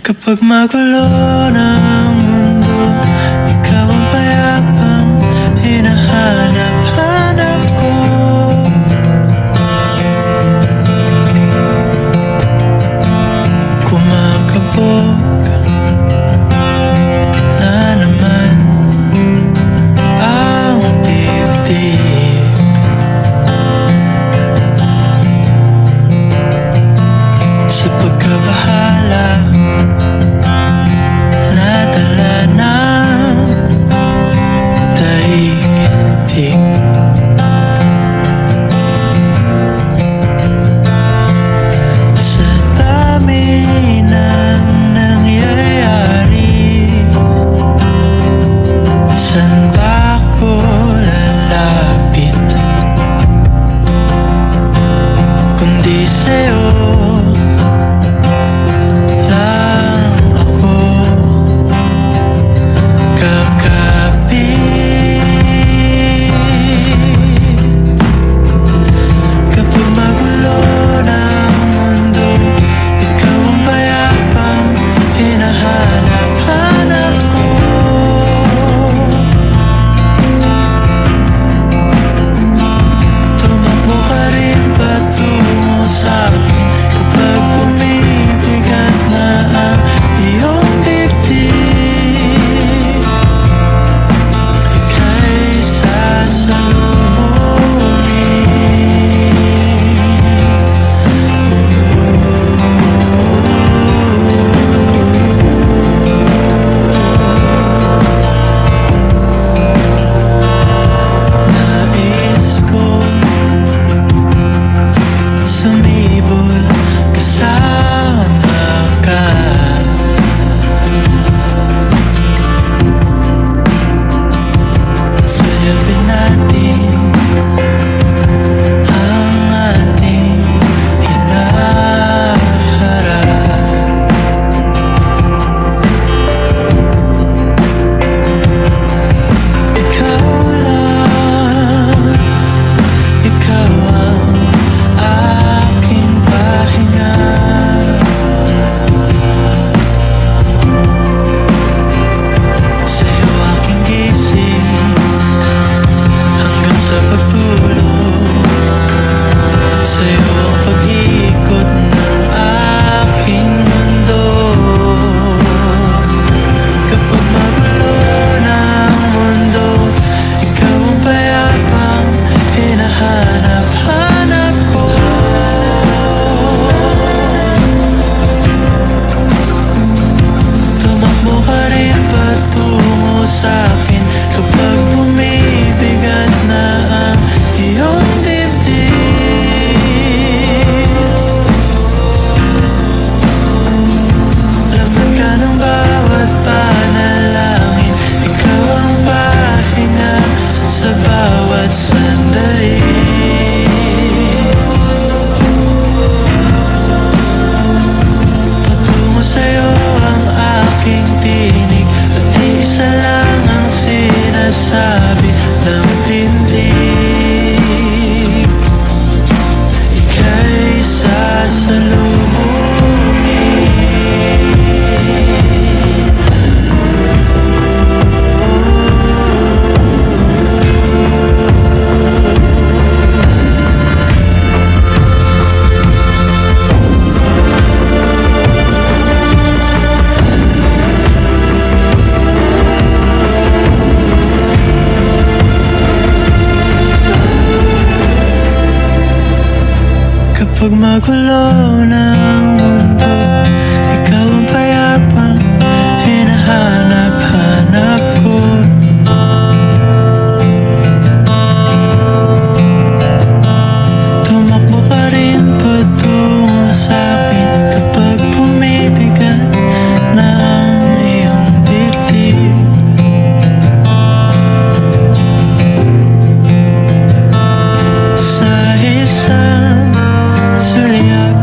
Kapag magulo ng mundo, ikaw ang payapang hinahanap-hanap ko. Kumakabog na naman ang dibdib. Sa pagkabahala nadala ng daigdig. Sa dami ng nangyayari, saan ba ako lalapit kundi sa'yo lang ako kakapit. Kapag magulo ng mundo, ikaw ang payapang hinahanap-hanap ko. Tumakbo ka rin patungo sa'kin kapag bumibigat na ang iyong dibdib. Ika'y nais kong sumibol kasama ka. At suyapin natin ang ating hinaharap. Ikaw lang, ikaw ang aking pahinga. Sa'yo aking gising hanggang sa pagtulog. Sa'yo ang pag-ikot ng aking mundo. Kapag magulo ng mundo, ikaw ang payapang hinahanap-hanap ko. Tumakbo ka rin patungo sa'kin kapag bumibigat na ang iyong dibdib. Laman ka ng bawat panalangin, ikaw ang pahinga sa bawat sandali. Patungo sa'yo ang aking tinig, at isa lang ang sinasabi ng pindig. Ika'y sasalubungin. Kapag magulo ng mundo, ikaw ang payapang hinahanap-hanap ko. Tumakbo ka rin patungo sa'kin kapag bumibigat na ang iyong dibdib. Sa isang sulyap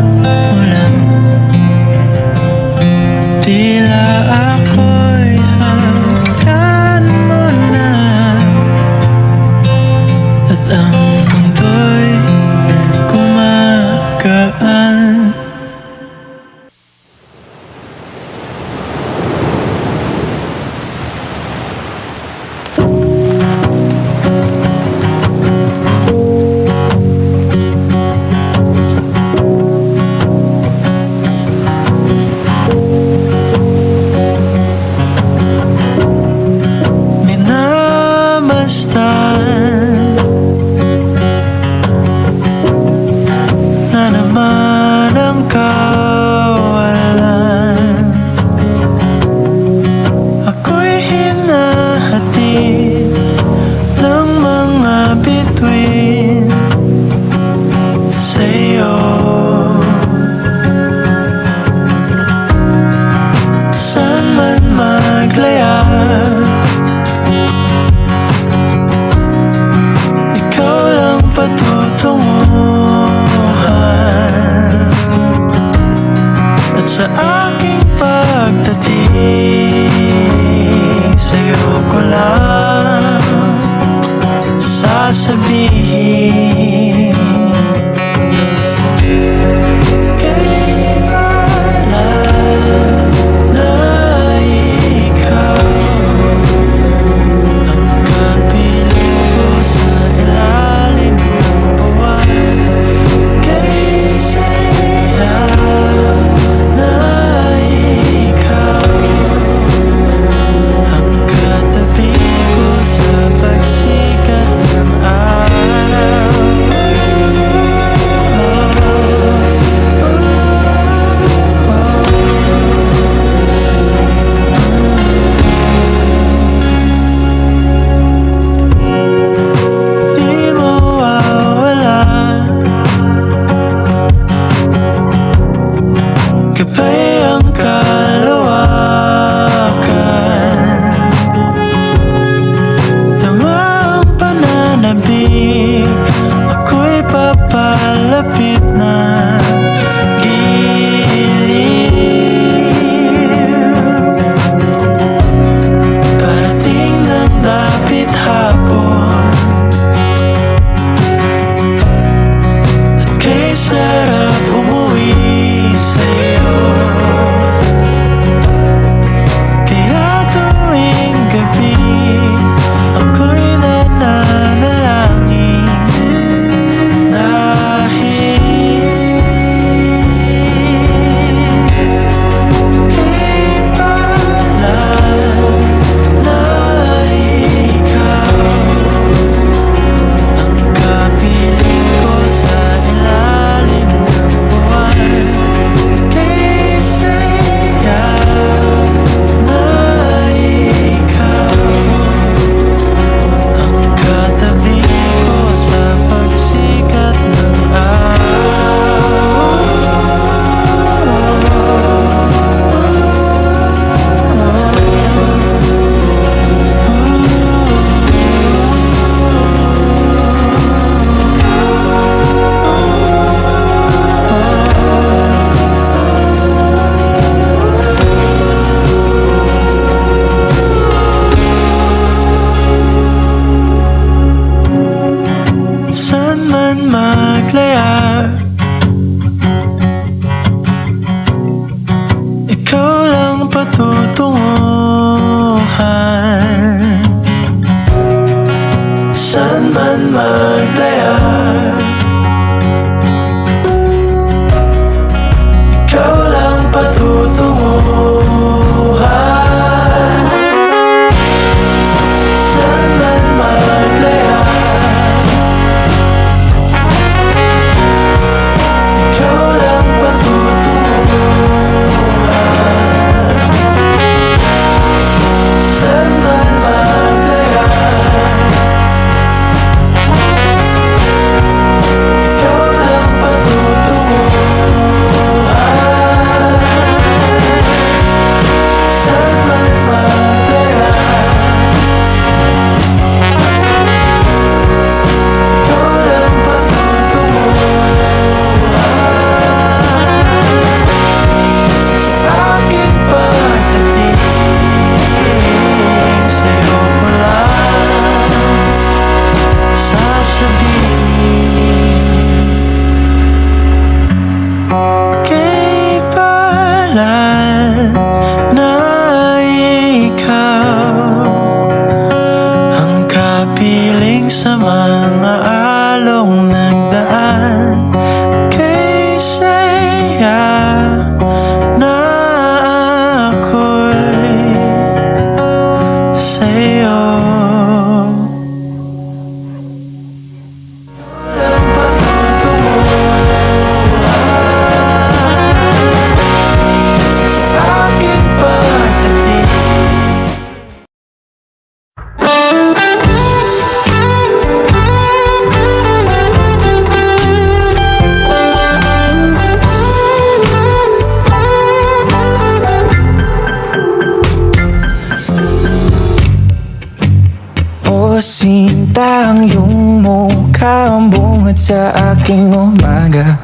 ko sinta ang iyong mukha, ang bungad sa aking umaga.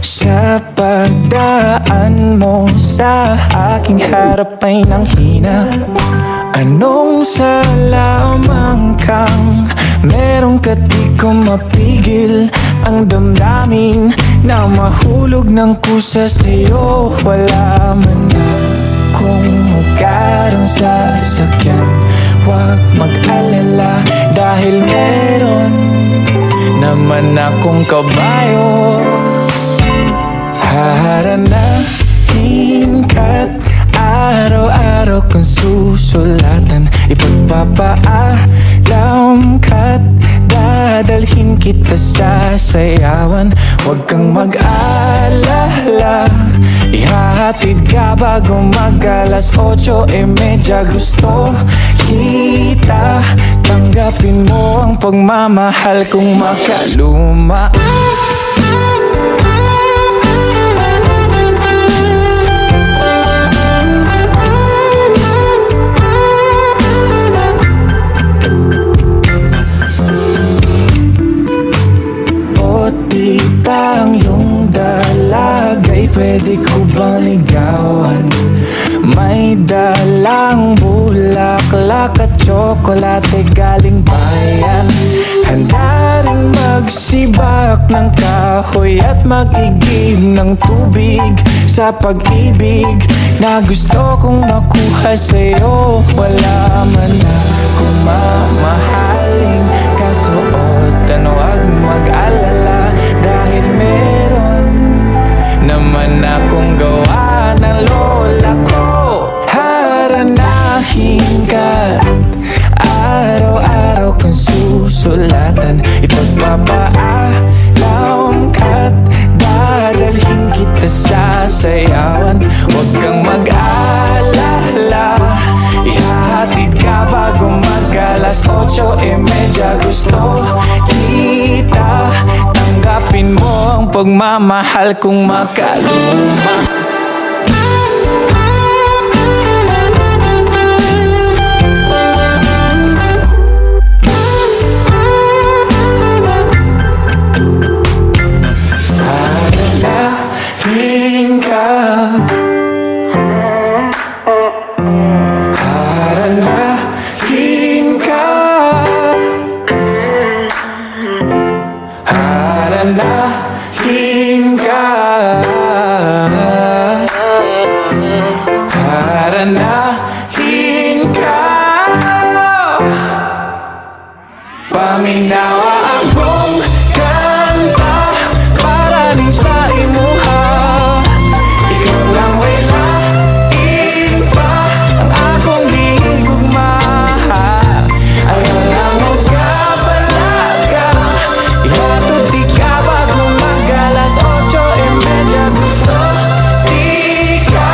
Sa pagdaan mo sa aking harap ay nanghina. Anong sa lamang kang meron ka't di ko mapigil ang damdamin na mahulog ng kusa sa'yo. Wala man na kung magkaroon sa sasakyan, huwag mag-alala dahil meron naman akong kabayo. Haharanahin ka't araw-araw kong susulatan, ipagpapaalam ka't dadalhin kita sa sayawan. Huwag kang mag-alala, ihahatid ka bago mag-alas 8:30. Gusto kita, tanggapin mo ang pagmamahal kong makaluma. Ang iyong dalagay, pwede ko bang ligawan? May dalang bulaklak at tsokolate galing bayan. Handa rin magsibak ng kahoy at mag-igib ng tubig sa pag-ibig na gusto kong makuha sa'yo. Wala man akong mamahaling kasuotan, huwag mag-alala dahil meron naman akong gawa ng lola ko. Haranahin ka, araw-araw kang susulatan, ipagpapaalam ka't dadalhin kita sa sayawan. Huwag kang mag-alala, ihahatid ka bago mag-alas 8:30. Gusto kita, tanggapin mo ang pagmamahal kong makaluma. Haranahin ka, haranahin ka, haranahin ka, haranahin ka. Paminawa akong kanta para rin sa imuha. Ikaw lang way lain pa ang akong gihigugma. Ayaw lang mo kabalaga, ihatod di ka bago mag-alas 8:30. Gusto di ka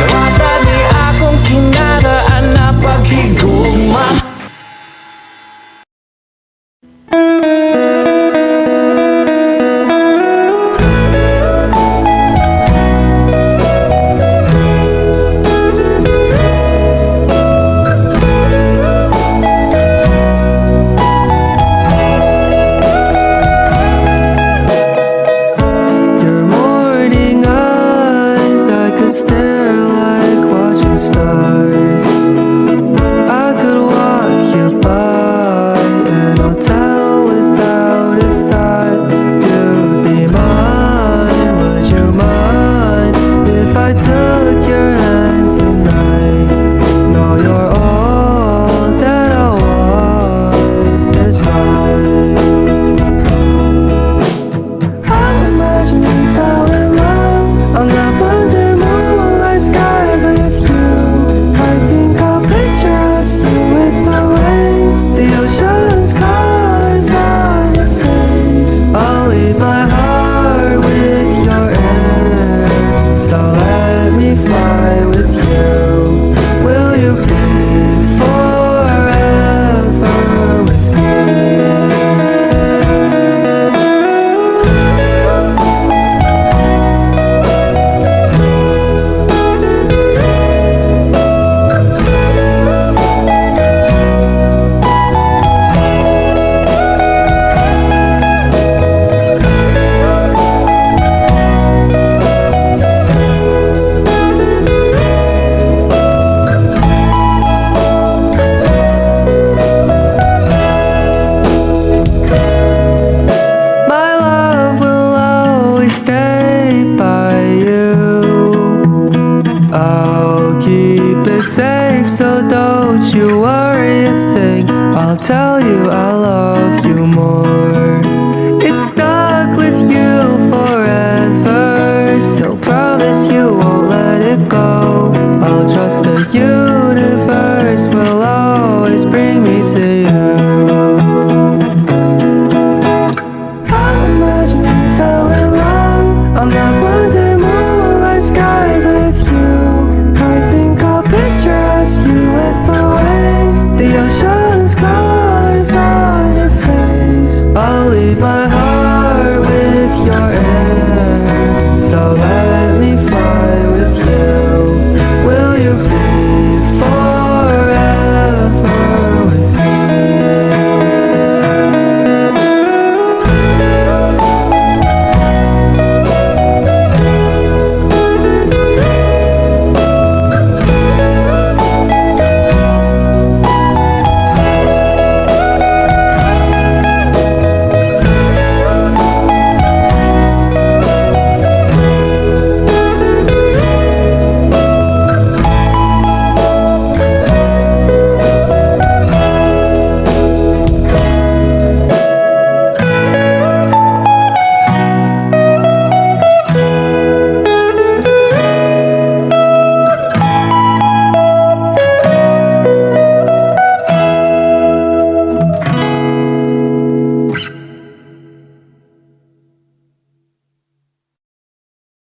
dawata di akong kinaraan na paghigugma. I'll keep it safe, so don't you worry a thing. I'll tell you I love you more. It's stuck with you forever, so promise you won't let it go. I'll trust that you